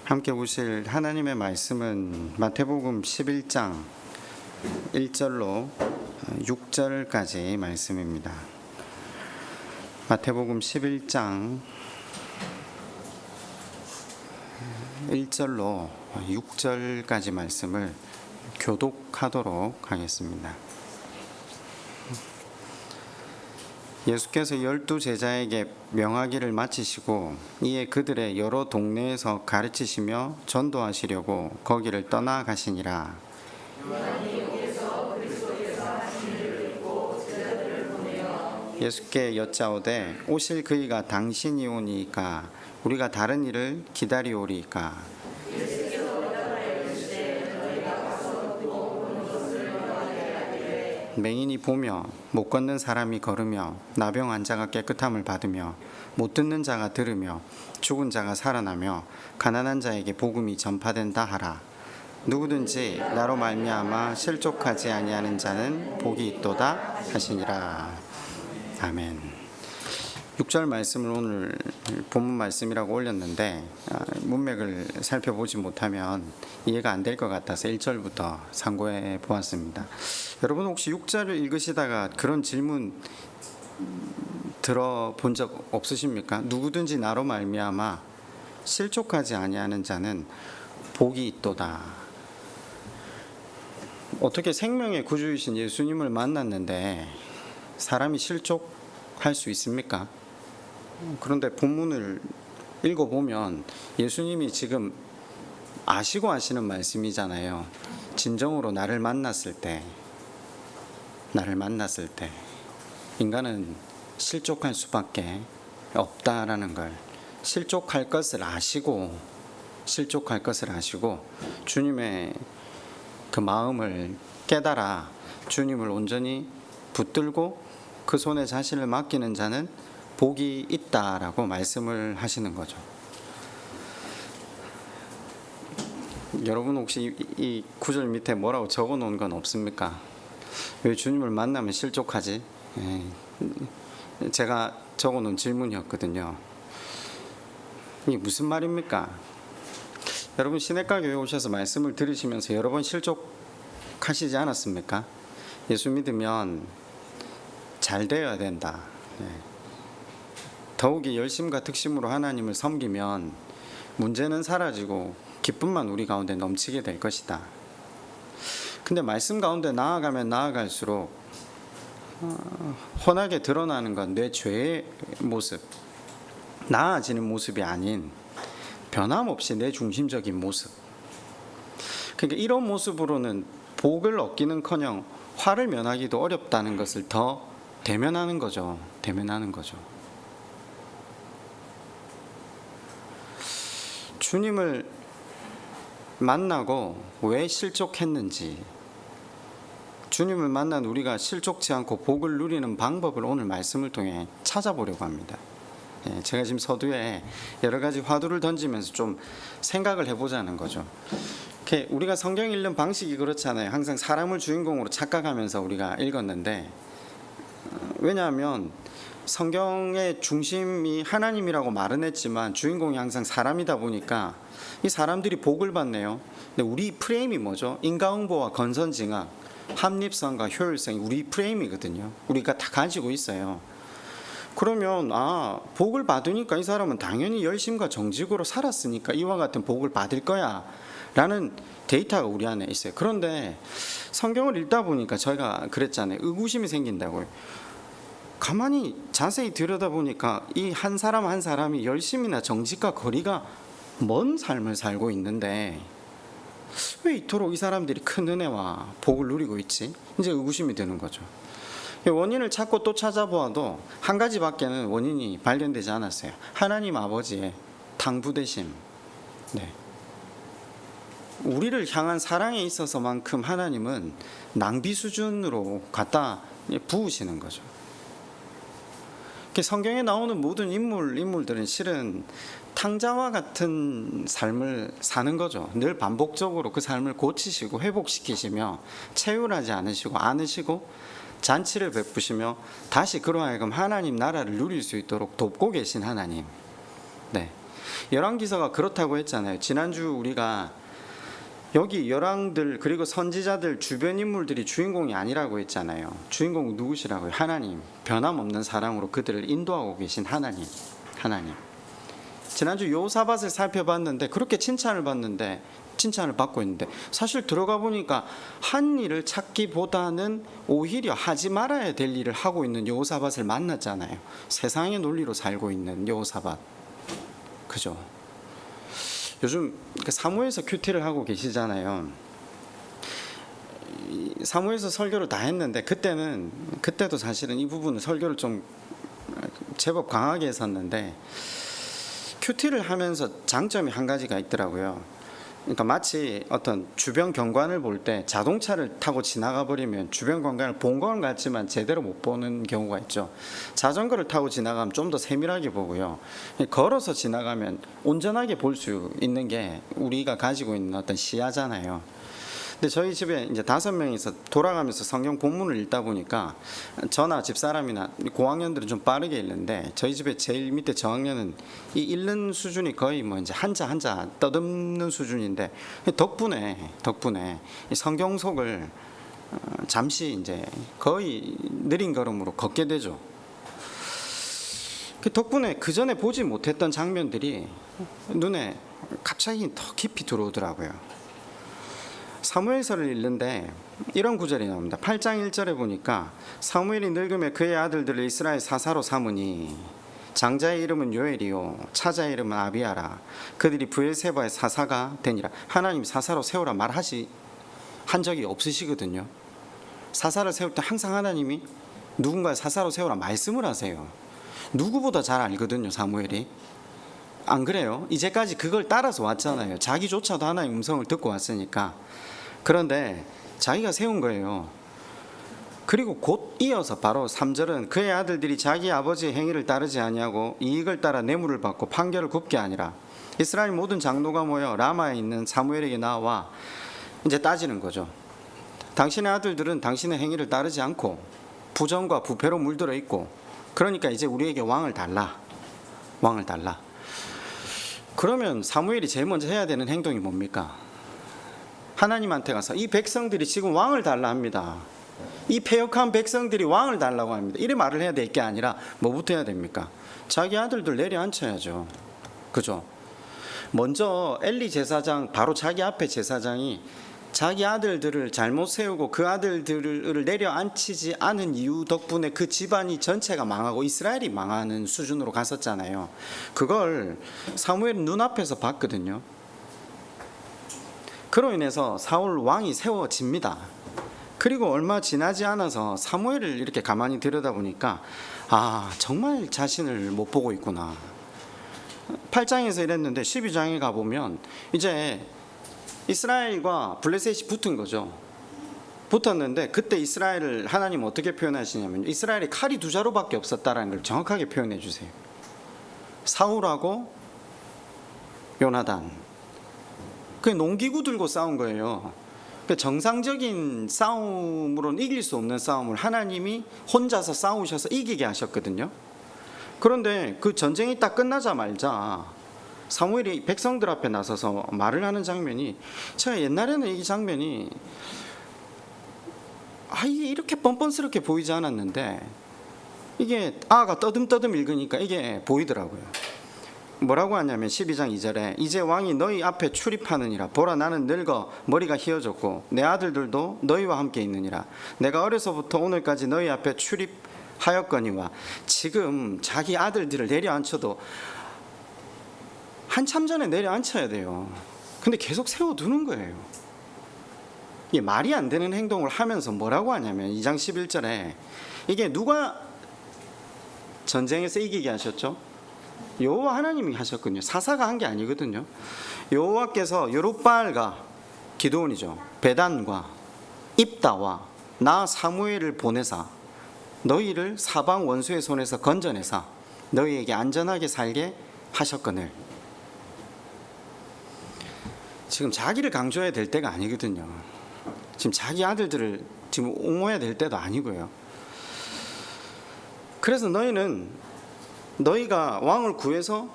함께 보실 하나님의 말씀은 마태복음 11장 1절로 6절까지 말씀입니다. 마태복음 11장 1절로 6절까지 말씀을 교독하도록 하겠습니다. 예수께서 12제자에게 명하기를 마치시고 이에 그들의 여러 동네에서 가르치시며 전도하시려고 거기를 떠나가시니라. 예수께 여짜오되 오실 그이가 당신이 오니까 우리가 다른 일을 기다리오리까. 맹인이 보며 못 걷는 사람이 걸으며 나병 환자가 깨끗함을 받으며 못 듣는 자가 들으며 죽은 자가 살아나며 가난한 자에게 복음이 전파된다 하라. 누구든지 나로 말미암아 실족하지 아니하는 자는 복이 있도다 하시니라. 아멘. 6절 말씀을 오늘 본문 말씀이라고 올렸는데 문맥을 살펴보지 못하면 이해가 안 될 것 같아서 1절부터 참고해 보았습니다. 여러분 혹시 6절을 읽으시다가 그런 질문 들어본 적 없으십니까? 누구든지 나로 말미암아 실족하지 아니하는 자는 복이 있도다. 어떻게 생명의 구주이신 예수님을 만났는데 사람이 실족할 수 있습니까? 그런데 본문을 읽어보면 예수님이 지금 아시고 하시는 말씀이잖아요. 진정으로 나를 만났을 때 인간은 실족할 수밖에 없다라는 걸, 실족할 것을 아시고 주님의 그 마음을 깨달아 주님을 온전히 붙들고 그 손에 자신을 맡기는 자는 복이 있다라고 말씀을 하시는 거죠. 여러분 혹시 이 구절 밑에 뭐라고 적어 놓은 건 없습니까? 왜 주님을 만나면 실족하지? 제가 적어 놓은 질문이었거든요. 이게 무슨 말입니까? 여러분 시내가 교회 오셔서 말씀을 들으시면서 여러 번 실족하시지 않았습니까? 예수 믿으면 잘 되어야 된다. 더욱이 열심과 특심으로 하나님을 섬기면 문제는 사라지고 기쁨만 우리 가운데 넘치게 될 것이다. 근데 말씀 가운데 나아가면 나아갈수록 훤하게 드러나는 건 내 죄의 모습, 나아지는 모습이 아닌 변함없이 내 중심적인 모습. 그러니까 이런 모습으로는 복을 얻기는커녕 화를 면하기도 어렵다는 것을 더 대면하는 거죠. 주님을 만나고 왜 실족했는지, 주님을 만난 우리가 실족치 않고 복을 누리는 방법을 오늘 말씀을 통해 찾아보려고 합니다. 제가 지금 서두에 여러 가지 화두를 던지면서 좀 생각을 해보자는 거죠. 우리가 성경 읽는 방식이 그렇잖아요. 항상 사람을 주인공으로 착각하면서 우리가 읽었는데, 왜냐하면 성경의 중심이 하나님이라고 말은 했지만 주인공이 항상 사람이다 보니까 이 사람들이 복을 받네요. 근데 우리 프레임이 뭐죠? 인과응보와 건선징악, 합리성과 효율성이 우리 프레임이거든요. 우리가 다 가지고 있어요. 그러면 복을 받으니까 이 사람은 당연히 열심과 정직으로 살았으니까 이와 같은 복을 받을 거야 라는 데이터가 우리 안에 있어요. 그런데 성경을 읽다 보니까 저희가 그랬잖아요. 의구심이 생긴다고요. 가만히 자세히 들여다보니까 이 한 사람 한 사람이 열심이나 정직과 거리가 먼 삶을 살고 있는데 왜 이토록 이 사람들이 큰 은혜와 복을 누리고 있지? 이제 의구심이 드는 거죠. 원인을 찾고 또 찾아보아도 한 가지밖에는 원인이 발견되지 않았어요. 하나님 아버지의 당부되심. 우리를 향한 사랑에 있어서만큼 하나님은 낭비 수준으로 갖다 부으시는 거죠. 성경에 나오는 모든 인물들은 실은 탕자와 같은 삶을 사는 거죠. 늘 반복적으로 그 삶을 고치시고 회복시키시며 체휼하지 않으시고 잔치를 베푸시며 다시 그로 하여금 하나님 나라를 누릴 수 있도록 돕고 계신 하나님. 열왕기서가 그렇다고 했잖아요. 지난주 우리가 여기 열왕들 그리고 선지자들 주변 인물들이 주인공이 아니라고 했잖아요. 주인공은 누구시라고요? 하나님. 변함없는 사랑으로 그들을 인도하고 계신 하나님. 지난주 요사밧을 살펴봤는데 그렇게 칭찬을 받고 있는데 사실 들어가 보니까 한 일을 찾기보다는 오히려 하지 말아야 될 일을 하고 있는 여호사밧을 만났잖아요. 세상의 논리로 살고 있는 여호사밧. 그죠? 요즘 사무엘서 큐티를 하고 계시잖아요. 사무엘서 설교를 다 했는데 그때도 사실은 이 부분은 설교를 좀 제법 강하게 했었는데 큐티를 하면서 장점이 한 가지가 있더라고요. 그러니까 마치 어떤 주변 경관을 볼 때 자동차를 타고 지나가 버리면 주변 경관을 본 건 같지만 제대로 못 보는 경우가 있죠. 자전거를 타고 지나가면 좀 더 세밀하게 보고요. 걸어서 지나가면 온전하게 볼 수 있는 게 우리가 가지고 있는 어떤 시야잖아요. 근데 저희 집에 이제 5명이서 돌아가면서 성경 본문을 읽다 보니까 저나 집사람이나 고학년들은 좀 빠르게 읽는데 저희 집에 제일 밑에 저학년은 이 읽는 수준이 거의 뭐 이제 한자 떠듬는 수준인데 덕분에 이 성경 속을 잠시 이제 거의 느린 걸음으로 걷게 되죠. 그 덕분에 그 전에 보지 못했던 장면들이 눈에 갑자기 더 깊이 들어오더라고요. 사무엘서를 읽는데 이런 구절이 나옵니다. 8장 1절에 보니까 사무엘이 늙음에 그의 아들들을 이스라엘 사사로 삼으니 장자의 이름은 요엘이요 차자의 이름은 아비아라. 그들이 브엘세바의 사사가 되니라. 하나님 사사로 세우라 한 적이 없으시거든요. 사사를 세울 때 항상 하나님이 누군가를 사사로 세우라 말씀을 하세요. 누구보다 잘 알거든요, 사무엘이. 안 그래요? 이제까지 그걸 따라서 왔잖아요. 자기조차도 하나님 음성을 듣고 왔으니까. 그런데 자기가 세운 거예요. 그리고 곧 이어서 바로 3절은 그의 아들들이 자기 아버지의 행위를 따르지 아니하고 이익을 따라 뇌물을 받고 판결을 굽게 하니라. 이스라엘 모든 장로가 모여 라마에 있는 사무엘에게 나와 이제 따지는 거죠. 당신의 아들들은 당신의 행위를 따르지 않고 부정과 부패로 물들어 있고 그러니까 이제 우리에게 왕을 달라. 그러면 사무엘이 제일 먼저 해야 되는 행동이 뭡니까? 하나님한테 가서 이 백성들이 지금 왕을 달라 합니다. 이 패역한 백성들이 왕을 달라고 합니다. 이래 말을 해야 될 게 아니라 뭐부터 해야 됩니까? 자기 아들들 내려앉혀야죠. 그죠? 먼저 엘리 제사장, 바로 자기 앞에 제사장이 자기 아들들을 잘못 세우고 그 아들들을 내려앉히지 않은 이유 덕분에 그 집안이 전체가 망하고 이스라엘이 망하는 수준으로 갔었잖아요. 그걸 사무엘은 눈앞에서 봤거든요. 그로 인해서 사울 왕이 세워집니다. 그리고 얼마 지나지 않아서 사무엘을 이렇게 가만히 들여다보니까 정말 자신을 못 보고 있구나. 8장에서 이랬는데 12장에 가보면 이제 이스라엘과 블레셋이 붙은 거죠. 붙었는데 그때 이스라엘을 하나님 어떻게 표현하시냐면 이스라엘이 칼이 2자루밖에 없었다라는 걸 정확하게 표현해 주세요. 사울하고 요나단. 그 농기구 들고 싸운 거예요. 정상적인 싸움으로는 이길 수 없는 싸움을 하나님이 혼자서 싸우셔서 이기게 하셨거든요. 그런데 그 전쟁이 딱 끝나자마자 사무엘이 백성들 앞에 나서서 말을 하는 장면이 제가 옛날에는 이 장면이 이게 이렇게 뻔뻔스럽게 보이지 않았는데 이게 아가 떠듬떠듬 읽으니까 이게 보이더라고요. 뭐라고 하냐면 12장 2절에 이제 왕이 너희 앞에 출입하느니라. 보라 나는 늙어 머리가 희어졌고 내 아들들도 너희와 함께 있느니라. 내가 어려서부터 오늘까지 너희 앞에 출입하였거니와. 지금 자기 아들들을 내려앉혀도 한참 전에 내려앉혀야 돼요. 근데 계속 세워두는 거예요. 이게 말이 안 되는 행동을 하면서 뭐라고 하냐면 2장 11절에 이게 누가 전쟁에서 이기게 하셨죠? 여호와 하나님이 하셨거든요. 사사가 한 게 아니거든요. 여호와께서 여룻바알과 기드온이죠. 베단과 입다와 나 사무엘을 보내사 너희를 사방 원수의 손에서 건져내사 너희에게 안전하게 살게 하셨거늘. 지금 자기를 강조해야 될 때가 아니거든요. 지금 자기 아들들을 지금 옹호해야 될 때도 아니고요. 그래서 너희가 왕을 구해서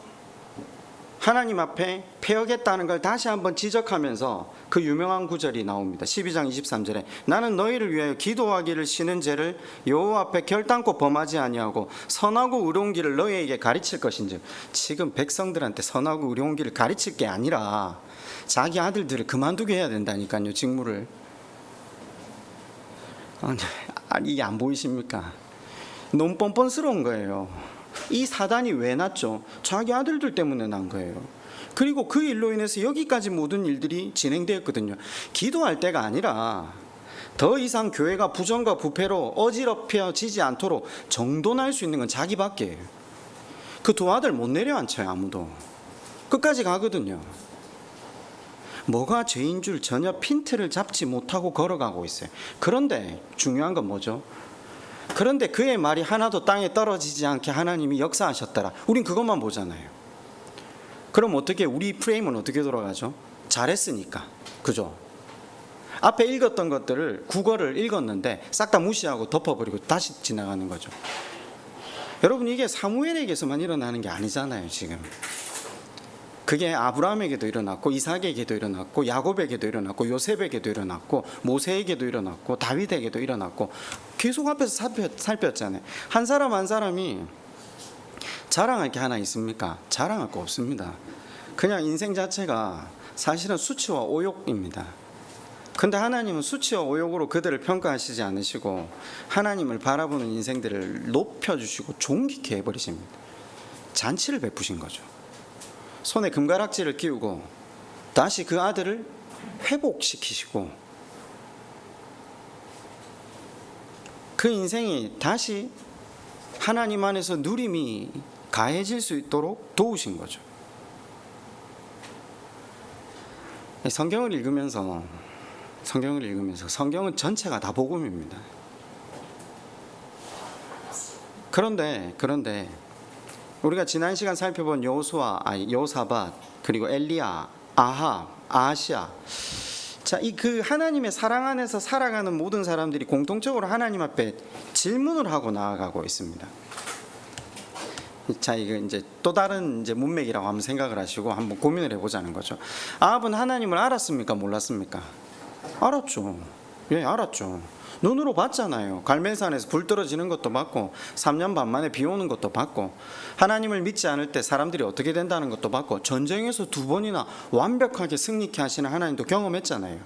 하나님 앞에 패역했다는 걸 다시 한번 지적하면서 그 유명한 구절이 나옵니다. 12장 23절에 나는 너희를 위하여 기도하기를 쉬는 죄를 여호와 앞에 결단코 범하지 아니하고 선하고 의로운 길을 너희에게 가르칠 것인즉. 지금 백성들한테 선하고 의로운 길을 가르칠 게 아니라 자기 아들들을 그만두게 해야 된다니까요. 직무를. 아니, 이게 안 보이십니까? 너무 뻔뻔스러운 거예요. 이 사단이 왜 났죠? 자기 아들들 때문에 난 거예요. 그리고 그 일로 인해서 여기까지 모든 일들이 진행되었거든요. 기도할 때가 아니라 더 이상 교회가 부정과 부패로 어지럽혀지지 않도록 정돈할 수 있는 건 자기밖에. 그 두 아들 못 내려앉혀요. 아무도. 끝까지 가거든요. 뭐가 죄인 줄 전혀 핀트를 잡지 못하고 걸어가고 있어요. 그런데 중요한 건 뭐죠? 그런데 그의 말이 하나도 땅에 떨어지지 않게 하나님이 역사하셨더라. 우린 그것만 보잖아요. 그럼 어떻게, 우리 프레임은 어떻게 돌아가죠? 잘했으니까. 그죠? 앞에 읽었던 것들을, 국어를 읽었는데 싹 다 무시하고 덮어버리고 다시 지나가는 거죠. 여러분, 이게 사무엘에게서만 일어나는 게 아니잖아요. 지금 그게 아브라함에게도 일어났고, 이삭에게도 일어났고, 야곱에게도 일어났고, 요셉에게도 일어났고, 모세에게도 일어났고, 다윗에게도 일어났고, 계속 앞에서 살폈잖아요. 한 사람 한 사람이 자랑할 게 하나 있습니까? 자랑할 거 없습니다. 그냥 인생 자체가 사실은 수치와 오욕입니다. 근데 하나님은 수치와 오욕으로 그들을 평가하시지 않으시고 하나님을 바라보는 인생들을 높여주시고 존귀케 해버리십니다. 잔치를 베푸신 거죠. 손에 금가락지를 끼우고 다시 그 아들을 회복시키시고 그 인생이 다시 하나님 안에서 누림이 가해질 수 있도록 도우신 거죠. 성경을 읽으면서 성경은 전체가 다 복음입니다. 그런데 우리가 지난 시간 살펴본 여호사밧, 그리고 엘리야, 아합, 아하시야, 자, 그 하나님의 사랑 안에서 살아가는 모든 사람들이 공통적으로 하나님 앞에 질문을 하고 나아가고 있습니다. 자, 이거 이제 또 다른 이제 문맥이라고 한번 생각을 하시고 한번 고민을 해보자는 거죠. 아합은 하나님을 알았습니까? 몰랐습니까? 알았죠. 예, 알았죠. 눈으로 봤잖아요. 갈멜산에서 불 떨어지는 것도 봤고 3년 반 만에 비 오는 것도 봤고 하나님을 믿지 않을 때 사람들이 어떻게 된다는 것도 봤고 전쟁에서 2번이나 완벽하게 승리케 하시는 하나님도 경험했잖아요.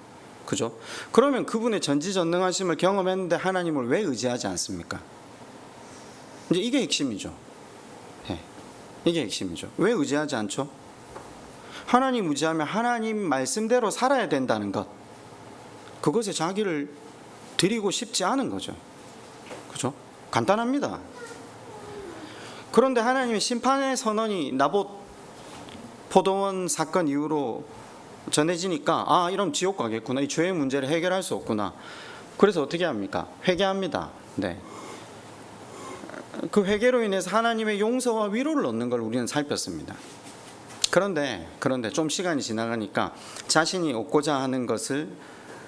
그죠? 그러면 그분의 전지전능하심을 경험했는데 하나님을 왜 의지하지 않습니까? 이제 이게 핵심이죠. 네. 이게 핵심이죠. 왜 의지하지 않죠? 하나님 의지하면 하나님 말씀대로 살아야 된다는 것, 그것에 자기를 드리고 싶지 않은 거죠. 그죠? 간단합니다. 그런데 하나님의 심판의 선언이 나봇 포도원 사건 이후로 전해지니까 이러면 지옥 가겠구나, 이 죄의 문제를 해결할 수 없구나. 그래서 어떻게 합니까? 회개합니다. 네. 그 회개로 인해서 하나님의 용서와 위로를 얻는 걸 우리는 살폈습니다. 그런데 좀 시간이 지나가니까 자신이 얻고자 하는 것을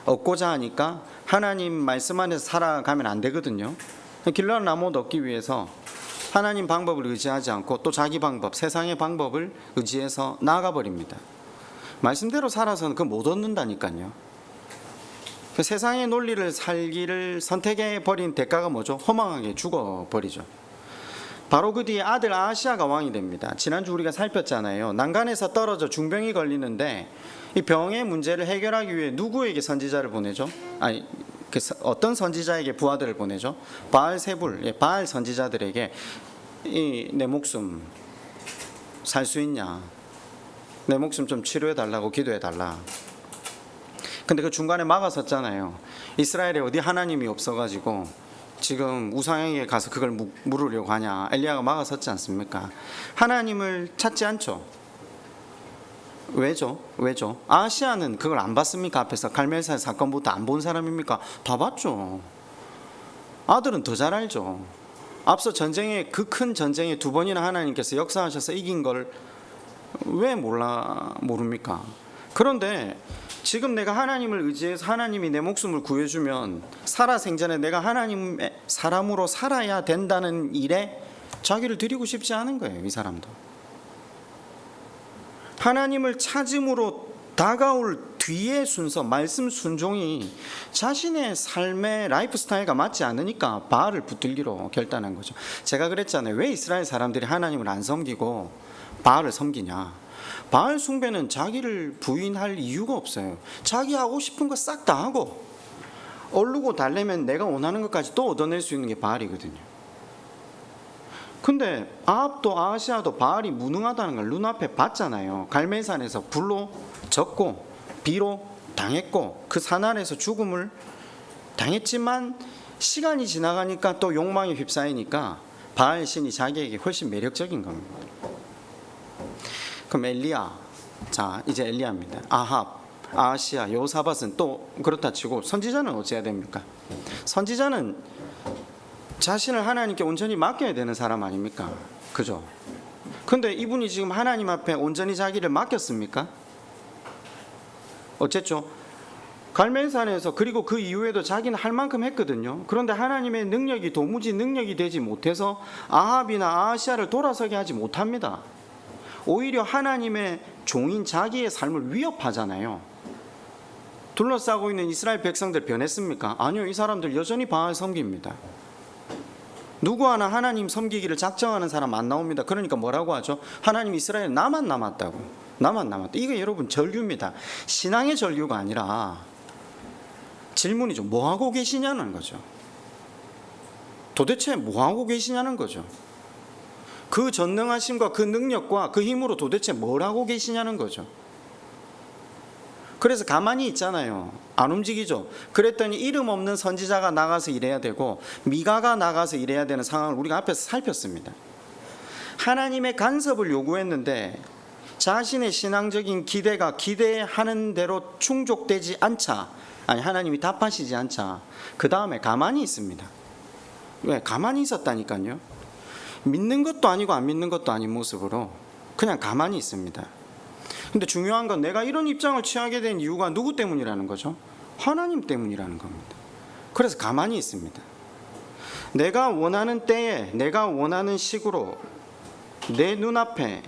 얻고자 하니까 하나님 말씀 안에서 살아가면 안 되거든요. 길러온 나무 얻기 위해서 하나님 방법을 의지하지 않고 또 자기 방법, 세상의 방법을 의지해서 나아가 버립니다. 말씀대로 살아서는 그거 못 얻는다니까요. 그 세상의 논리를 살기를 선택해 버린 대가가 뭐죠? 허망하게 죽어버리죠. 바로 그 뒤에 아들 아하시야가 왕이 됩니다. 지난주 우리가 살폈잖아요. 난간에서 떨어져 중병이 걸리는데 이 병의 문제를 해결하기 위해 누구에게 선지자를 보내죠? 어떤 선지자에게 부하들을 보내죠? 바알세불, 바알 선지자들에게 내 목숨 살 수 있냐? 내 목숨 좀 치료해 달라고 기도해 달라. 근데 그 중간에 막아섰잖아요. 이스라엘에 어디 하나님이 없어가지고 지금 우상에게 가서 그걸 물으려고 하냐? 엘리야가 막아섰지 않습니까? 하나님을 찾지 않죠. 왜죠? 아하시야는 그걸 안 봤습니까? 앞에서 갈멜산 사건부터 안 본 사람입니까? 다 봤죠. 아들은 더 잘 알죠. 앞서 전쟁에, 그 큰 전쟁에 2번이나 하나님께서 역사하셔서 이긴 걸 왜 모릅니까? 그런데 지금 내가 하나님을 의지해서 하나님이 내 목숨을 구해주면 살아생전에 내가 하나님의 사람으로 살아야 된다는 일에 자기를 드리고 싶지 않은 거예요. 이 사람도. 하나님을 찾음으로 다가올 뒤의 순서, 말씀 순종이 자신의 삶의 라이프 스타일과 맞지 않으니까 바알을 붙들기로 결단한 거죠. 제가 그랬잖아요. 왜 이스라엘 사람들이 하나님을 안 섬기고 바알을 섬기냐. 바알 숭배는 자기를 부인할 이유가 없어요. 자기 하고 싶은 거 싹 다 하고 얼르고 달래면 내가 원하는 것까지 또 얻어낼 수 있는 게 바알이거든요. 근데 아합도 아하시아도 바알이 무능하다는 걸 눈앞에 봤잖아요. 갈멜산에서 불로 졌고 비로 당했고 그 산 아래에서 죽음을 당했지만 시간이 지나가니까 또 욕망에 휩싸이니까 바알 신이 자기에게 훨씬 매력적인 겁니다. 그럼 엘리야, 자 이제 엘리야입니다. 아합, 아하시아, 여호사밧은 또 그렇다 치고 선지자는 어찌해야 됩니까? 선지자는 자신을 하나님께 온전히 맡겨야 되는 사람 아닙니까? 그죠? 근데 이분이 지금 하나님 앞에 온전히 자기를 맡겼습니까? 어쨌죠? 갈멜산에서 그리고 그 이후에도 자기는 할 만큼 했거든요. 그런데 하나님의 능력이 도무지 능력이 되지 못해서 아합이나 아하시아를 돌아서게 하지 못합니다. 오히려 하나님의 종인 자기의 삶을 위협하잖아요. 둘러싸고 있는 이스라엘 백성들 변했습니까? 아니요. 이 사람들 여전히 바알 섬깁니다. 누구 하나 하나님 섬기기를 작정하는 사람 안 나옵니다. 그러니까 뭐라고 하죠? 하나님 이스라엘 나만 남았다고. 나만 남았다. 이게 여러분 전류입니다. 신앙의 전류가 아니라 질문이죠. 뭐하고 계시냐는 거죠. 도대체 뭐하고 계시냐는 거죠. 그 전능하심과 그 능력과 그 힘으로 도대체 뭘 하고 계시냐는 거죠. 그래서 가만히 있잖아요. 안 움직이죠. 그랬더니 이름 없는 선지자가 나가서 일해야 되고 미가가 나가서 일해야 되는 상황을 우리가 앞에서 살폈습니다. 하나님의 간섭을 요구했는데 자신의 신앙적인 기대가 기대하는 대로 충족되지 않자, 아니 하나님이 답하시지 않자 그 다음에 가만히 있습니다. 왜? 가만히 있었다니까요. 믿는 것도 아니고 안 믿는 것도 아닌 모습으로 그냥 가만히 있습니다. 근데 중요한 건 내가 이런 입장을 취하게 된 이유가 누구 때문이라는 거죠? 하나님 때문이라는 겁니다. 그래서 가만히 있습니다. 내가 원하는 때에 내가 원하는 식으로 내 눈앞에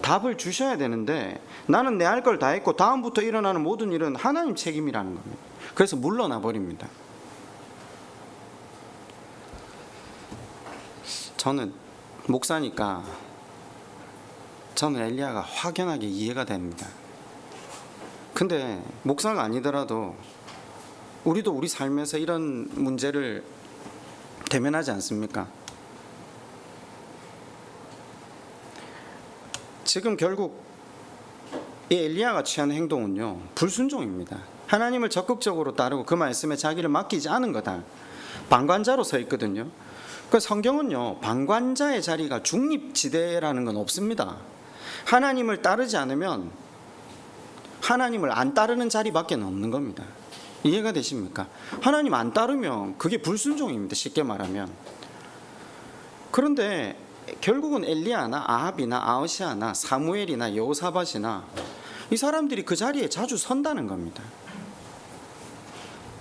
답을 주셔야 되는데 나는 내 할 걸 다 했고 다음부터 일어나는 모든 일은 하나님 책임이라는 겁니다. 그래서 물러나 버립니다. 저는 목사니까 저는 엘리야가 확연하게 이해가 됩니다. 근데 목사가 아니더라도 우리도 우리 삶에서 이런 문제를 대면하지 않습니까? 지금 결국 이 엘리야가 취한 행동은요, 불순종입니다. 하나님을 적극적으로 따르고 그 말씀에 자기를 맡기지 않은 거다. 방관자로 서 있거든요. 그 성경은요, 방관자의 자리가 중립지대라는 건 없습니다. 하나님을 따르지 않으면 하나님을 안 따르는 자리밖에 없는 겁니다. 이해가 되십니까? 하나님 안 따르면 그게 불순종입니다. 쉽게 말하면. 그런데 결국은 엘리야나 아합이나 아하시아나 사무엘이나 여호사밧이나 이 사람들이 그 자리에 자주 선다는 겁니다.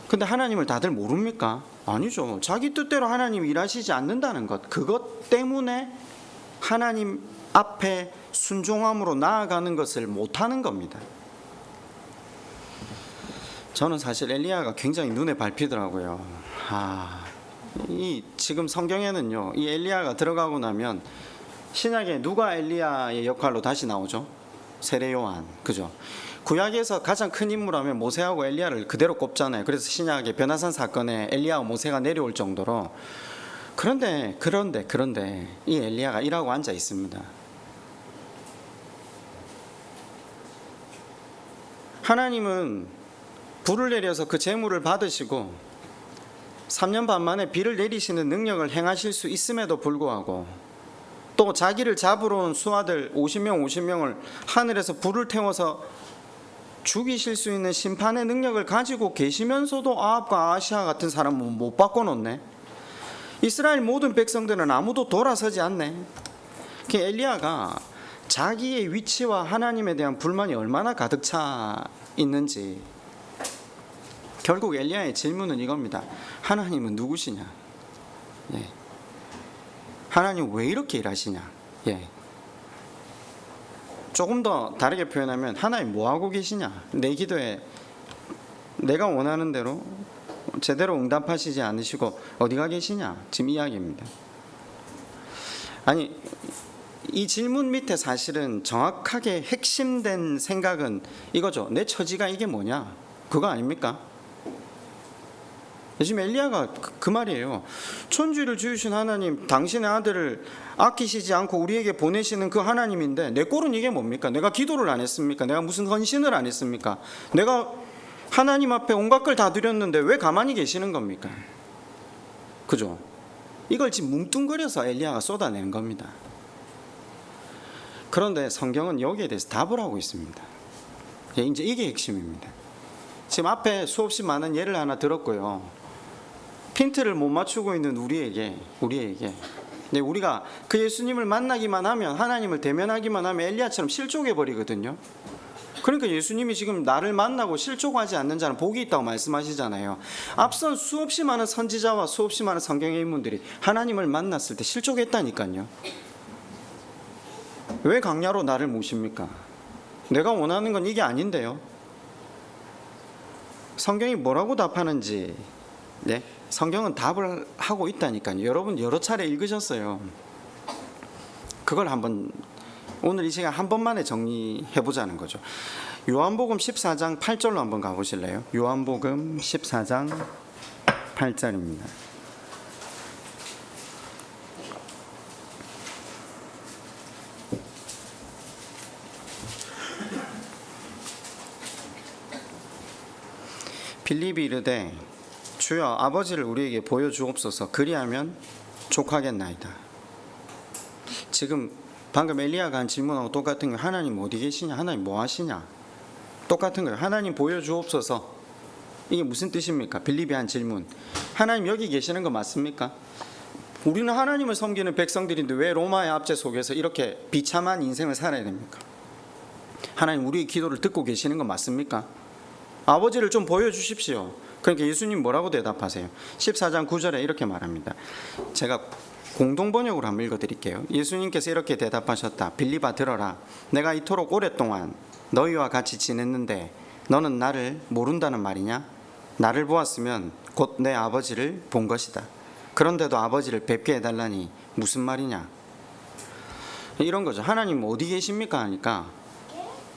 근데 하나님을 다들 모릅니까? 아니죠. 자기 뜻대로 하나님이 일하시지 않는다는 것, 그것 때문에 하나님 앞에 순종함으로 나아가는 것을 못하는 겁니다. 저는 사실 엘리야가 굉장히 눈에 밟히더라고요. 이 지금 성경에는요, 이 엘리야가 들어가고 나면 신약에 누가 엘리야의 역할로 다시 나오죠? 세례 요한, 그죠? 구약에서 가장 큰 인물하면 모세하고 엘리야를 그대로 꼽잖아요. 그래서 신약의 변화산 사건에 엘리야와 모세가 내려올 정도로. 그런데 이 엘리야가 일하고 앉아 있습니다. 하나님은 불을 내려서 그 재물을 받으시고 3년 반 만에 비를 내리시는 능력을 행하실 수 있음에도 불구하고 또 자기를 잡으러 온 수하들 50명을 하늘에서 불을 태워서 죽이실 수 있는 심판의 능력을 가지고 계시면서도 아합과 아하시아 같은 사람은 못 바꿔놓네. 이스라엘 모든 백성들은 아무도 돌아서지 않네. 그 엘리야가 자기의 위치와 하나님에 대한 불만이 얼마나 가득 차 있는지. 결국 엘리야의 질문은 이겁니다. 하나님은 누구시냐? 예. 하나님 왜 이렇게 일하시냐? 예. 조금 더 다르게 표현하면 하나님 뭐 하고 계시냐? 내 기도에 내가 원하는 대로 제대로 응답하시지 않으시고 어디가 계시냐? 지금 이야기입니다. 아니, 이 질문 밑에 사실은 정확하게 핵심된 생각은 이거죠. 내 처지가 이게 뭐냐? 그거 아닙니까? 지금 엘리야가 그 말이에요. 천지를 지으신 하나님, 당신의 아들을 아끼시지 않고 우리에게 보내시는 그 하나님인데 내 꼴은 이게 뭡니까? 내가 기도를 안 했습니까? 내가 무슨 헌신을 안 했습니까? 내가 하나님 앞에 온갖 걸 다 드렸는데 왜 가만히 계시는 겁니까? 그죠? 이걸 지금 뭉뚱그려서 엘리야가 쏟아내는 겁니다. 그런데 성경은 여기에 대해서 답을 하고 있습니다. 이제 이게 핵심입니다. 지금 앞에 수없이 많은 예를 하나 들었고요. 핀트를 못 맞추고 있는 우리에게 근데 우리가 그 예수님을 만나기만 하면, 하나님을 대면하기만 하면 엘리야처럼 실족해 버리거든요. 그러니까 예수님이 지금 나를 만나고 실족하지 않는 자는 복이 있다고 말씀하시잖아요. 앞선 수없이 많은 선지자와 수없이 많은 성경의 인물들이 하나님을 만났을 때 실족했다니까요. 왜 강야로 나를 모십니까? 내가 원하는 건 이게 아닌데요. 성경이 뭐라고 답하는지, 네? 성경은 답을 하고 있다니까요. 여러분 여러 차례 읽으셨어요. 그걸 한번 오늘 이 시간 한 번만에 정리해 보자는 거죠. 요한복음 14장 8절로 한번 가보실래요? 요한복음 14장 8절입니다. 빌립이 이르되 주여 아버지를 우리에게 보여주옵소서. 그리하면 족하겠나이다. 지금 방금 엘리야가 한 질문하고 똑같은 거예요. 하나님 어디 계시냐? 하나님 뭐 하시냐? 똑같은 거예요. 하나님 보여주옵소서. 이게 무슨 뜻입니까? 빌립이 한 질문. 하나님 여기 계시는 거 맞습니까? 우리는 하나님을 섬기는 백성들인데 왜 로마의 압제 속에서 이렇게 비참한 인생을 살아야 됩니까? 하나님 우리의 기도를 듣고 계시는 거 맞습니까? 아버지를 좀 보여주십시오. 그러니까 예수님 뭐라고 대답하세요? 14장 9절에 이렇게 말합니다. 제가 공동번역으로 한번 읽어드릴게요. 예수님께서 이렇게 대답하셨다. 빌립아 들어라. 내가 이토록 오랫동안 너희와 같이 지냈는데 너는 나를 모른다는 말이냐? 나를 보았으면 곧 내 아버지를 본 것이다. 그런데도 아버지를 뵙게 해달라니 무슨 말이냐? 이런 거죠. 하나님 어디 계십니까? 하니까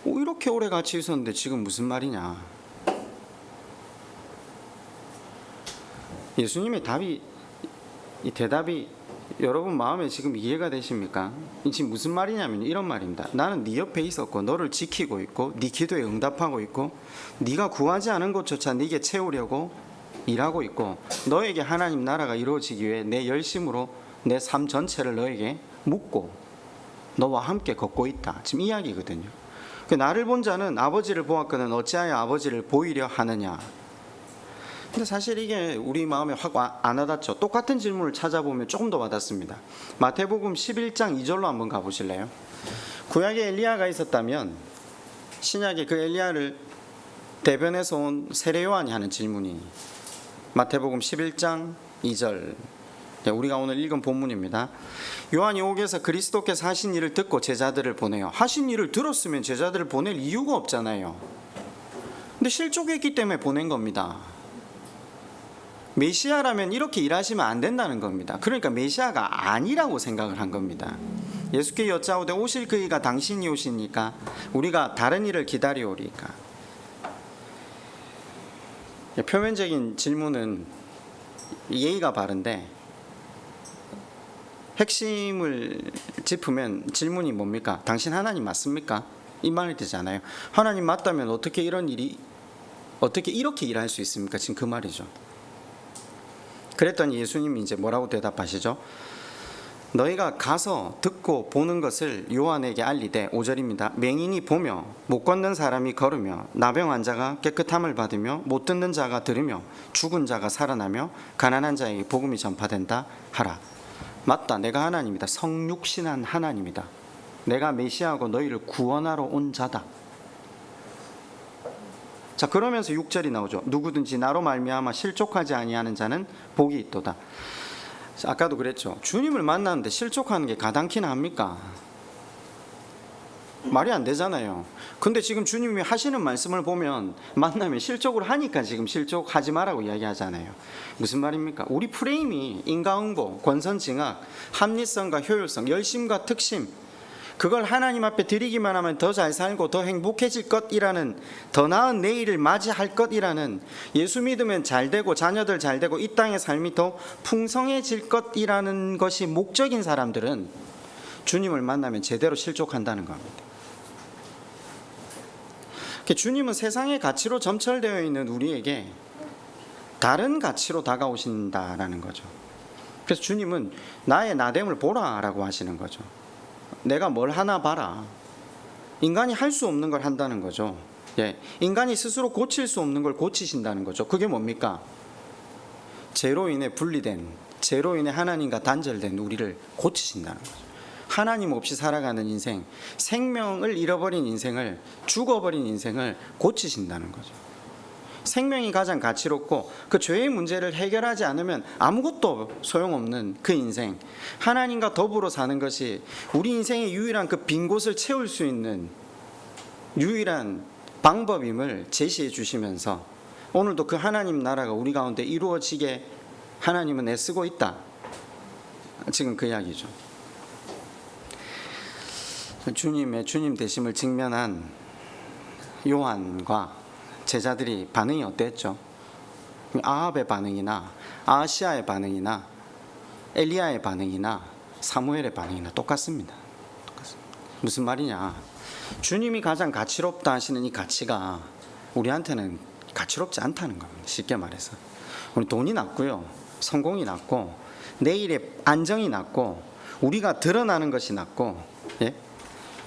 이렇게 오래 같이 있었는데 지금 무슨 말이냐? 예수님의 이 대답이 여러분 마음에 지금 이해가 되십니까? 지금 무슨 말이냐면 이런 말입니다. 나는 네 옆에 있었고 너를 지키고 있고 네 기도에 응답하고 있고 네가 구하지 않은 것조차 네게 채우려고 일하고 있고 너에게 하나님 나라가 이루어지기 위해 내 열심으로 내 삶 전체를 너에게 묻고 너와 함께 걷고 있다. 지금 이야기거든요. 나를 본 자는 아버지를 보았거든 어찌하여 아버지를 보이려 하느냐? 근데 사실 이게 우리 마음에 확 안 와닿죠. 똑같은 질문을 찾아보면 조금 더 와닿습니다. 마태복음 11장 2절로 한번 가보실래요? 구약에 엘리야가 있었다면 신약에 그 엘리야를 대변해서 온 세례 요한이 하는 질문이 마태복음 11장 2절, 우리가 오늘 읽은 본문입니다. 요한이 옥에서 그리스도께서 하신 일을 듣고 제자들을 보내요. 하신 일을 들었으면 제자들을 보낼 이유가 없잖아요. 근데 실족했기 때문에 보낸 겁니다. 메시아라면 이렇게 일하시면 안 된다는 겁니다. 그러니까 메시아가 아니라고 생각을 한 겁니다. 예수께 여짜오되 오실 그이가 당신이 오시니까 우리가 다른 일을 기다리오리까. 표면적인 질문은 예의가 바른데 핵심을 짚으면 질문이 뭡니까? 당신 하나님 맞습니까? 이 말이 되잖아요. 하나님 맞다면 어떻게 이렇게 일할 수 있습니까? 지금 그 말이죠. 그랬더니 예수님이 이제 뭐라고 대답하시죠? 너희가 가서 듣고 보는 것을 요한에게 알리되 5절입니다. 맹인이 보며 못 걷는 사람이 걸으며 나병 환자가 깨끗함을 받으며 못 듣는 자가 들으며 죽은 자가 살아나며 가난한 자에게 복음이 전파된다 하라. 맞다. 내가 하나님이다. 성육신한 하나님이다. 내가 메시아고 너희를 구원하러 온 자다. 자, 그러면서 6절이 나오죠. 누구든지 나로 말미암아 실족하지 아니하는 자는 복이 있도다. 아까도 그랬죠. 주님을 만나는데 실족하는 게 가당키나 합니까? 말이 안 되잖아요. 근데 지금 주님이 하시는 말씀을 보면 만나면 실족을 하니까 지금 실족하지 말라고 이야기하잖아요. 무슨 말입니까? 우리 프레임이 인과응보, 권선징악, 합리성과 효율성, 열심과 특심, 그걸 하나님 앞에 드리기만 하면 더 잘 살고 더 행복해질 것이라는, 더 나은 내일을 맞이할 것이라는, 예수 믿으면 잘 되고 자녀들 잘 되고 이 땅의 삶이 더 풍성해질 것이라는 것이 목적인 사람들은 주님을 만나면 제대로 실족한다는 겁니다. 주님은 세상의 가치로 점철되어 있는 우리에게 다른 가치로 다가오신다라는 거죠. 그래서 주님은 나의 나됨을 보라라고 하시는 거죠. 내가 뭘 하나 봐라. 인간이 할 수 없는 걸 한다는 거죠. 인간이 스스로 고칠 수 없는 걸 고치신다는 거죠. 그게 뭡니까? 죄로 인해 분리된, 죄로 인해 하나님과 단절된 우리를 고치신다는 거죠. 하나님 없이 살아가는 인생, 생명을 잃어버린 인생을, 죽어버린 인생을 고치신다는 거죠. 생명이 가장 가치롭고 그 죄의 문제를 해결하지 않으면 아무것도 소용없는 그 인생, 하나님과 더불어 사는 것이 우리 인생의 유일한 그 빈 곳을 채울 수 있는 유일한 방법임을 제시해 주시면서 오늘도 그 하나님 나라가 우리 가운데 이루어지게 하나님은 애쓰고 있다. 지금 그 이야기죠. 주님의 주님 되심을 직면한 요한과 제자들이 반응이 어땠죠? 아합의 반응이나 아하시아의 반응이나 엘리야의 반응이나 사무엘의 반응이나 똑같습니다. 무슨 말이냐? 주님이 가장 가치롭다 하시는 이 가치가 우리한테는 가치롭지 않다는 겁니다. 쉽게 말해서 우리 돈이 낮고요, 성공이 낮고, 내일의 안정이 낮고, 우리가 드러나는 것이 낮고,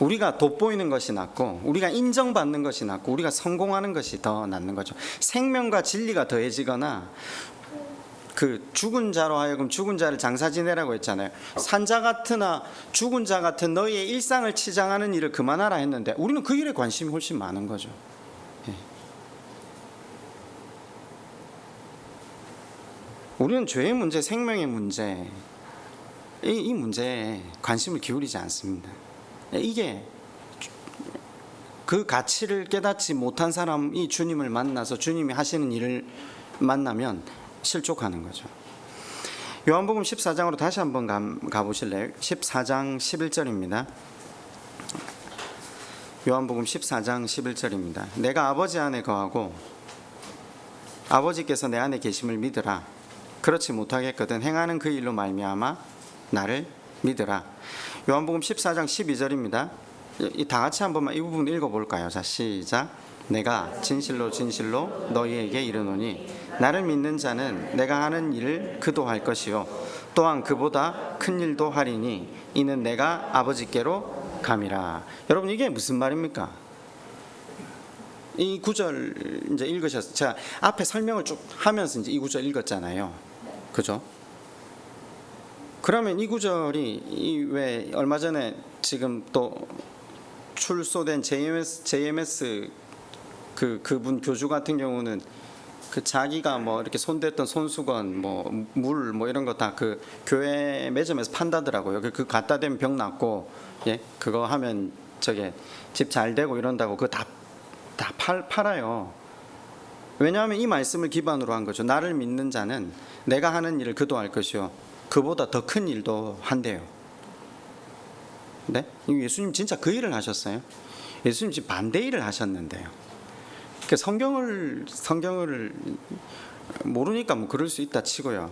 우리가 돋보이는 것이 낫고, 우리가 인정받는 것이 낫고, 우리가 성공하는 것이 더 낫는 거죠. 생명과 진리가 더해지거나, 그 죽은 자로 하여금 죽은 자를 장사 지내라고 했잖아요. 산자 같으나 죽은 자 같은 너희의 일상을 치장하는 일을 그만하라 했는데 우리는 그 일에 관심이 훨씬 많은 거죠. 우리는 죄의 문제, 생명의 문제, 이 문제에 관심을 기울이지 않습니다. 이게 그 가치를 깨닫지 못한 사람이 주님을 만나서 주님이 하시는 일을 만나면 실족하는 거죠. 요한복음 14장으로 다시 한번 가보실래요? 14장 11절입니다. 요한복음 14장 11절입니다. 내가 아버지 안에 거하고 아버지께서 내 안에 계심을 믿으라. 그렇지 못하겠거든 행하는 그 일로 말미암아 나를 믿으라. 요한복음 14장 12절입니다. 다 같이 한 번만 이 부분 읽어볼까요? 자, 시작. 내가 진실로 진실로 너희에게 이르노니 나를 믿는 자는 내가 하는 일을 그도 할 것이요 또한 그보다 큰 일도 하리니 이는 내가 아버지께로 감이라. 여러분, 이게 무슨 말입니까? 이 구절 이제 읽으셨어요. 제가 앞에 설명을 쭉 하면서 이제 이 구절 읽었잖아요. 그죠? 그러면 이 구절이 왜 얼마 전에 지금 또 출소된 JMS 그분 교주 같은 경우는 그 자기가 뭐 이렇게 손댔던 손수건 뭐 물 뭐 이런 거 다 그 교회 매점에서 판다더라고요. 그 갖다 대면 병 낫고, 그거 하면 저게 집 잘 되고 이런다고 그거 다 팔아요. 왜냐하면 이 말씀을 기반으로 한 거죠. 나를 믿는 자는 내가 하는 일을 그도 할 것이요 그보다 더 큰 일도 한대요. 네? 예수님 진짜 그 일을 하셨어요? 예수님 지금 반대 일을 하셨는데요. 성경을 모르니까 뭐 그럴 수 있다 치고요.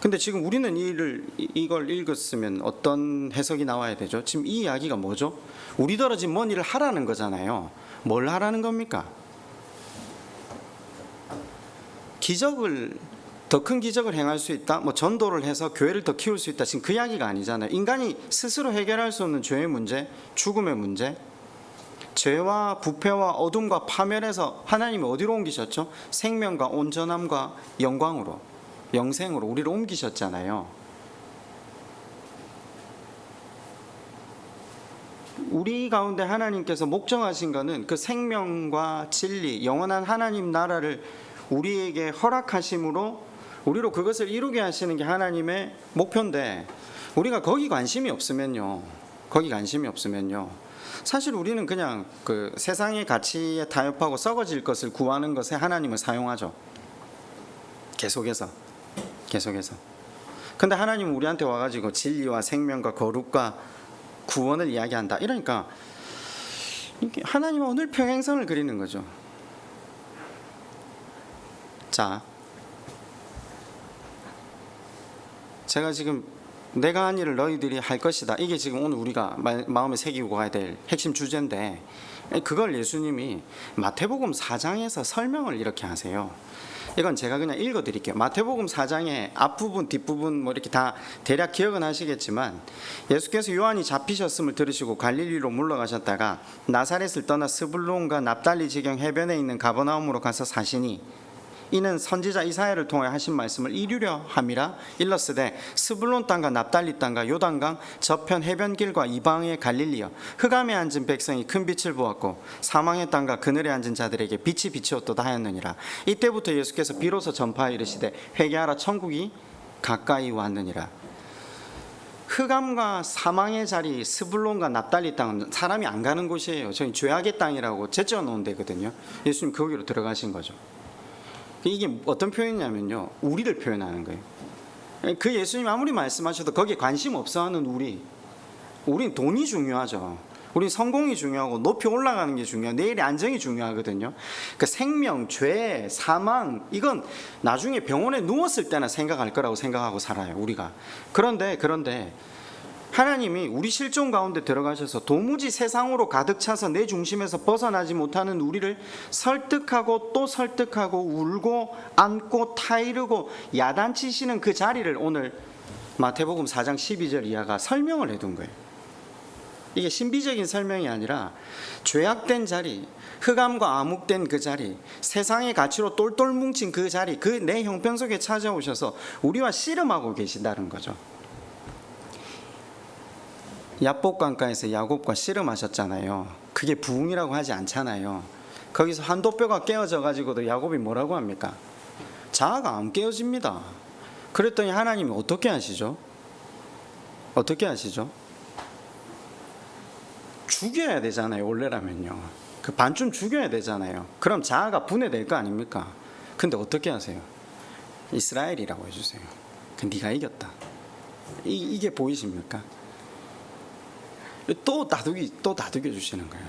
근데 지금 우리는 이걸 읽었으면 어떤 해석이 나와야 되죠? 지금 이 이야기가 뭐죠? 우리더러 지금 뭔 일을 하라는 거잖아요. 뭘 하라는 겁니까? 더 큰 기적을 행할 수 있다, 뭐 전도를 해서 교회를 더 키울 수 있다, 지금 그 이야기가 아니잖아요. 인간이 스스로 해결할 수 없는 죄의 문제, 죽음의 문제, 죄와 부패와 어둠과 파멸에서 하나님이 어디로 옮기셨죠? 생명과 온전함과 영광으로, 영생으로 우리를 옮기셨잖아요. 우리 가운데 하나님께서 목정하신 것은 그 생명과 진리, 영원한 하나님 나라를 우리에게 허락하심으로 우리로 그것을 이루게 하시는 게 하나님의 목표인데, 우리가 거기 관심이 없으면요, 사실 우리는 그냥 그 세상의 가치에 타협하고 썩어질 것을 구하는 것에 하나님을 사용하죠. 계속해서. 근데 하나님은 우리한테 와가지고 진리와 생명과 거룩과 구원을 이야기한다. 이러니까 하나님은 오늘 평행선을 그리는 거죠. 자, 제가 지금 내가 한 일을 너희들이 할 것이다. 이게 지금 오늘 우리가 마음에 새기고 가야 될 핵심 주제인데, 그걸 예수님이 마태복음 4장에서 설명을 이렇게 하세요. 이건 제가 그냥 읽어드릴게요. 마태복음 4장의 앞부분 뒷부분 뭐 이렇게 다 대략 기억은 하시겠지만, 예수께서 요한이 잡히셨음을 들으시고 갈릴리로 물러가셨다가 나사렛을 떠나 스불론과 납달리 지경 해변에 있는 가버나움으로 가서 사시니, 이는 선지자 이사야를 통해 하신 말씀을 이루려 함이라. 일러스되 스불론 땅과 납달리 땅과 요단강 저편 해변길과 이방의 갈릴리여, 흑암에 앉은 백성이 큰 빛을 보았고 사망의 땅과 그늘에 앉은 자들에게 빛이 비치었도다 하였느니라. 이때부터 예수께서 비로소 전파하여 이르시되 회개하라, 천국이 가까이 왔느니라. 흑암과 사망의 자리 스불론과 납달리 땅은 사람이 안 가는 곳이에요. 저희 죄악의 땅이라고 제쳐 놓은 데거든요. 예수님 거기로 들어가신 거죠. 이게 어떤 표현이냐면요, 우리를 표현하는 거예요. 그 예수님 아무리 말씀하셔도 거기에 관심 없어하는 우린 돈이 중요하죠. 우린 성공이 중요하고 높이 올라가는 게 중요하고 내일의 안정이 중요하거든요. 그 생명, 죄, 사망, 이건 나중에 병원에 누웠을 때나 생각할 거라고 생각하고 살아요, 우리가. 그런데 하나님이 우리 실종 가운데 들어가셔서 도무지 세상으로 가득 차서 내 중심에서 벗어나지 못하는 우리를 설득하고 또 설득하고 울고 안고 타이르고 야단치시는 그 자리를 오늘 마태복음 4장 12절 이하가 설명을 해둔 거예요. 이게 신비적인 설명이 아니라 죄악된 자리, 흑암과 암흑된 그 자리, 세상의 가치로 똘똘 뭉친 그 자리, 그 내 형편 속에 찾아오셔서 우리와 씨름하고 계신다는 거죠. 야복강가에서 야곱과 씨름하셨잖아요. 그게 부흥이라고 하지 않잖아요. 거기서 한도뼈가 깨어져 가지고도 야곱이 뭐라고 합니까? 자아가 안 깨어집니다. 그랬더니 하나님이 어떻게 하시죠? 죽여야 되잖아요. 원래라면요, 그 반쯤 죽여야 되잖아요. 그럼 자아가 분해될 거 아닙니까? 근데 어떻게 하세요? 이스라엘이라고 해주세요. 네가 이겼다. 이게 보이십니까? 또 다독여 주시는 거예요.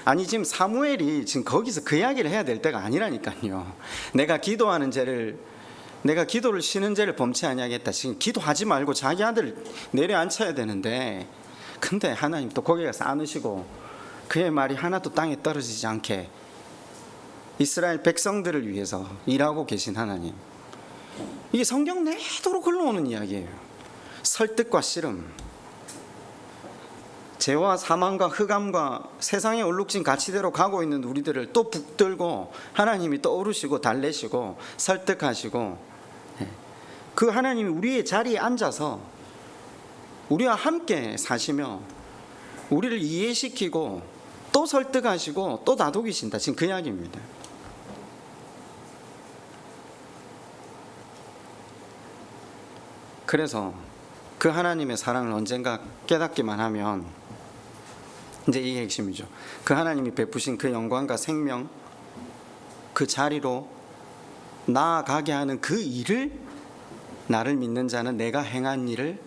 아니, 지금 사무엘이 지금 거기서 그 이야기를 해야 될 때가 아니라니까요. 내가 기도를 쉬는 죄를 범치 아니하겠다. 지금 기도하지 말고 자기 아들 내려앉혀야 되는데, 근데 하나님 또 거기 가서 안으시고 그의 말이 하나도 땅에 떨어지지 않게 이스라엘 백성들을 위해서 일하고 계신 하나님. 이게 성경 내도록 흘러오는 이야기예요. 설득과 씨름, 죄와 사망과 흑암과 세상의 얼룩진 가치대로 가고 있는 우리들을 또 붙들고 하나님이 떠오르시고 달래시고 설득하시고, 그 하나님이 우리의 자리에 앉아서 우리와 함께 사시며 우리를 이해시키고 또 설득하시고 또 다독이신다. 지금 그 이야기입니다. 그래서 그 하나님의 사랑을 언젠가 깨닫기만 하면 이제 이게 핵심이죠. 그 하나님이 베푸신 그 영광과 생명, 그 자리로 나아가게 하는 그 일을, 나를 믿는 자는 내가 행한 일을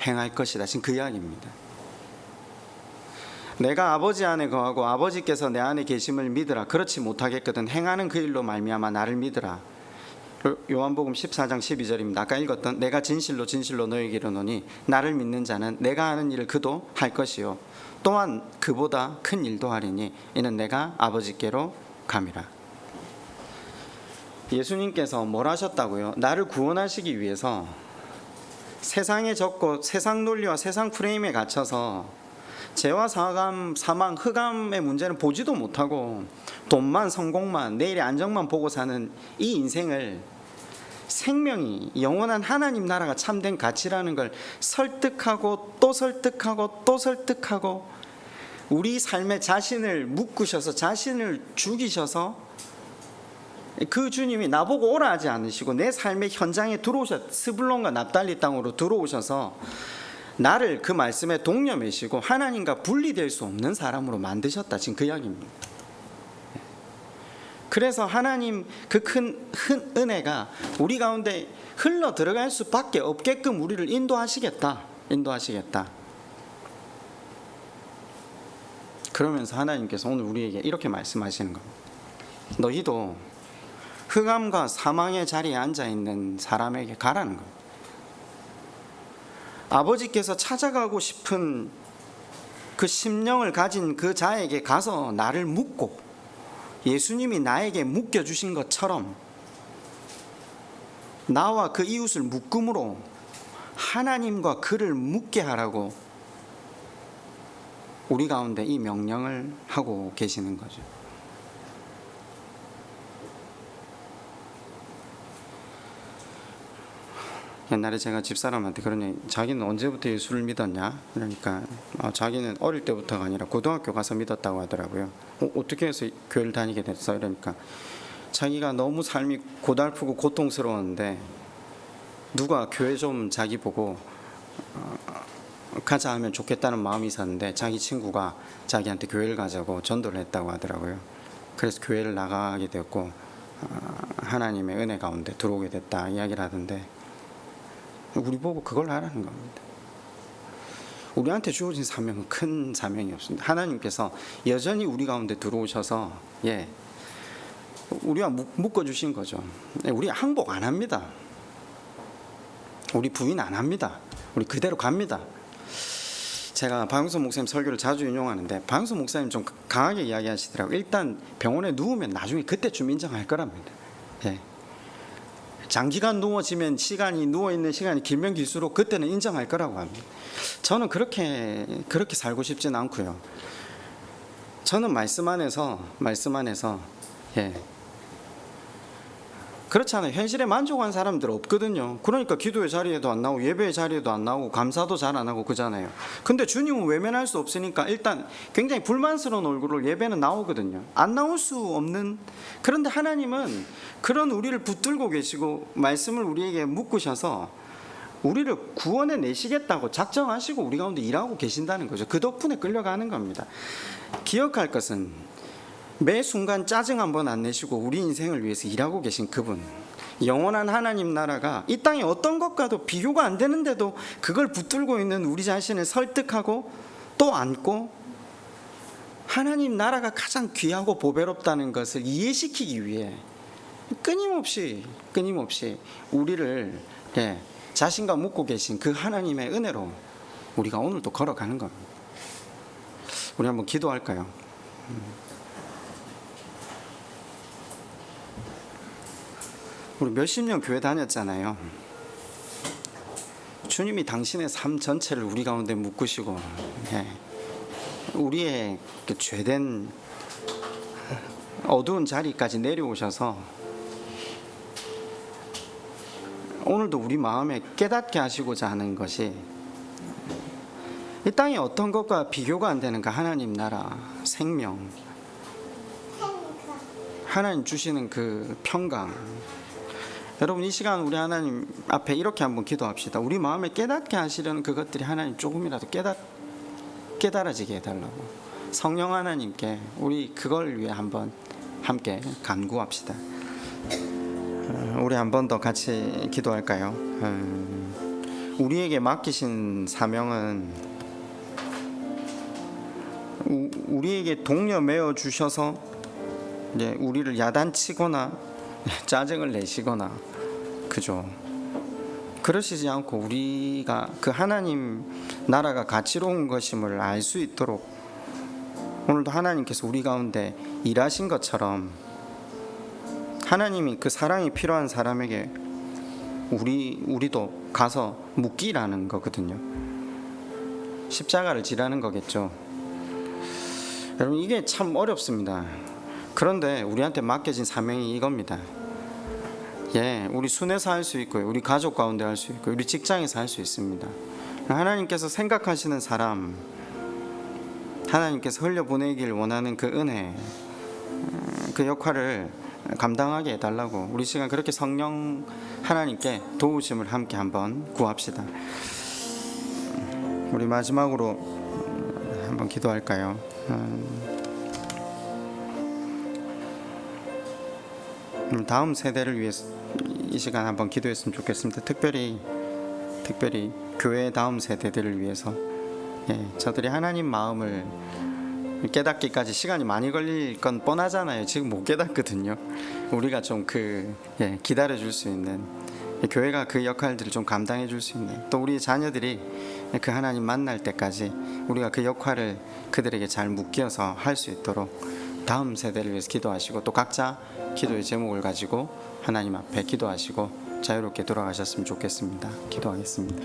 행할 것이다. 지금 그 이야기입니다. 내가 아버지 안에 거하고 아버지께서 내 안에 계심을 믿으라. 그렇지 못하겠거든 행하는 그 일로 말미암아 나를 믿으라. 요한복음 14장 12절입니다. 아까 읽었던 내가 진실로 너에게 이르노니 나를 믿는 자는 내가 하는 일을 그도 할 것이요 또한 그보다 큰 일도 하리니 이는 내가 아버지께로 감이라. 예수님께서 뭘 하셨다고요? 나를 구원하시기 위해서 세상에 젖고 세상 논리와 세상 프레임에 갇혀서 죄와 사망, 흑암의 문제는 보지도 못하고 돈만, 성공만, 내일의 안정만 보고 사는 이 인생을 생명이, 영원한 하나님 나라가 참된 가치라는 걸 설득하고 또 설득하고 또 설득하고 우리 삶에 자신을 묶으셔서 자신을 죽이셔서 그 주님이 나보고 오라 하지 않으시고 내 삶의 현장에 들어오셔서 스불론과 납달리 땅으로 들어오셔서 나를 그 말씀에 동념해시고 하나님과 분리될 수 없는 사람으로 만드셨다. 지금 그 이야기입니다. 그래서 하나님 그 큰 은혜가 우리 가운데 흘러 들어갈 수밖에 없게끔 우리를 인도하시겠다. 그러면서 하나님께서 오늘 우리에게 이렇게 말씀하시는 겁니다. 너희도 흑암과 사망의 자리에 앉아있는 사람에게 가라는 겁니다. 아버지께서 찾아가고 싶은 그 심령을 가진 그 자에게 가서 나를 묻고 예수님이 나에게 묶여주신 것처럼 나와 그 이웃을 묶음으로 하나님과 그를 묻게 하라고 우리 가운데 이 명령을 하고 계시는 거죠. 옛날에 제가 집사람한테 그러니 자기는 언제부터 예수를 믿었냐? 그러니까 자기는 어릴 때부터가 아니라 고등학교 가서 믿었다고 하더라고요. 어떻게 해서 교회를 다니게 됐어? 그러니까 자기가 너무 삶이 고달프고 고통스러웠는데 누가 교회 좀 자기 보고 가자 하면 좋겠다는 마음이 있었는데 자기 친구가 자기한테 교회를 가자고 전도를 했다고 하더라고요. 그래서 교회를 나가게 되었고 하나님의 은혜 가운데 들어오게 됐다 이야기를 하던데 우리 보고 그걸 하라는 겁니다. 우리한테 주어진 사명은 큰 사명이 없습니다. 하나님께서 여전히 우리 가운데 들어오셔서 우리와 묶어주신 거죠. 우리 항복 안 합니다. 우리 부인 안 합니다. 우리 그대로 갑니다. 제가 박영선 목사님 설교를 자주 인용하는데 박영선 목사님 좀 강하게 이야기하시더라고요. 일단 병원에 누우면 나중에 그때쯤 인정할 거랍니다. 장기간 누워지면 누워있는 시간이 길면 길수록 그때는 인정할 거라고 합니다. 저는 그렇게 살고 싶지는 않고요. 저는 말씀 안에서 그렇잖아요. 현실에 만족한 사람들 없거든요. 그러니까 기도의 자리에도 안 나오고 예배의 자리에도 안 나오고 감사도 잘 안 하고 그잖아요. 근데 주님은 외면할 수 없으니까 일단 굉장히 불만스러운 얼굴로 예배는 나오거든요. 안 나올 수 없는. 그런데 하나님은 그런 우리를 붙들고 계시고 말씀을 우리에게 묶으셔서 우리를 구원해 내시겠다고 작정하시고 우리 가운데 일하고 계신다는 거죠. 그 덕분에 끌려가는 겁니다. 기억할 것은 매 순간 짜증 한번 안 내시고 우리 인생을 위해서 일하고 계신 그분, 영원한 하나님 나라가 이 땅에 어떤 것과도 비교가 안 되는데도 그걸 붙들고 있는 우리 자신을 설득하고 또 안고 하나님 나라가 가장 귀하고 보배롭다는 것을 이해시키기 위해 끊임없이 우리를 자신과 묶고 계신 그 하나님의 은혜로 우리가 오늘도 걸어가는 겁니다. 우리 한번 기도할까요? 우리 몇십 년 교회 다녔잖아요. 주님이 당신의 삶 전체를 우리 가운데 묶으시고 우리의 그 죄된 어두운 자리까지 내려오셔서 오늘도 우리 마음에 깨닫게 하시고자 하는 것이 이 땅의 어떤 것과 비교가 안 되는 그 하나님 나라, 생명, 하나님 주시는 그 평강. 여러분 이 시간 우리 하나님 앞에 이렇게 한번 기도합시다. 우리 마음에 깨닫게 하시려는 그것들이 하나님 조금이라도 깨달아지게 해달라고 성령 하나님께 우리 그걸 위해 한번 함께 간구합시다. 우리 한 번 더 같이 기도할까요? 우리에게 맡기신 사명은 우리에게 동려 메어 주셔서 이제 우리를 야단치거나 짜증을 내시거나 그죠? 그러시지 않고 우리가 그 하나님 나라가 가치로운 것임을 알 수 있도록 오늘도 하나님께서 우리 가운데 일하신 것처럼 하나님이 그 사랑이 필요한 사람에게 우리도 가서 묻기라는 거거든요. 십자가를 지라는 거겠죠. 여러분 이게 참 어렵습니다. 그런데 우리한테 맡겨진 사명이 이겁니다. 우리 순회에서 할 수 있고요, 우리 가족 가운데 할 수 있고, 우리 직장에서 할 수 있습니다. 하나님께서 생각하시는 사람, 하나님께서 흘려보내길 원하는 그 은혜, 그 역할을 감당하게 해달라고 우리 시간 그렇게 성령 하나님께 도우심을 함께 한번 구합시다. 우리 마지막으로 한번 기도할까요? 다음 세대를 위해서 이 시간 한번 기도했으면 좋겠습니다. 특별히 교회 다음 세대들을 위해서 저들이 하나님 마음을 깨닫기까지 시간이 많이 걸릴 건 뻔하잖아요. 지금 못 깨닫거든요. 우리가 좀 기다려 줄 수 있는, 교회가 그 역할들을 좀 감당해 줄 수 있는, 또 우리 자녀들이 그 하나님 만날 때까지 우리가 그 역할을 그들에게 잘 묶여서 할 수 있도록 다음 세대를 위해서 기도하시고, 또 각자 기도의 제목을 가지고 하나님 앞에 기도하시고 자유롭게 돌아가셨으면 좋겠습니다. 기도하겠습니다.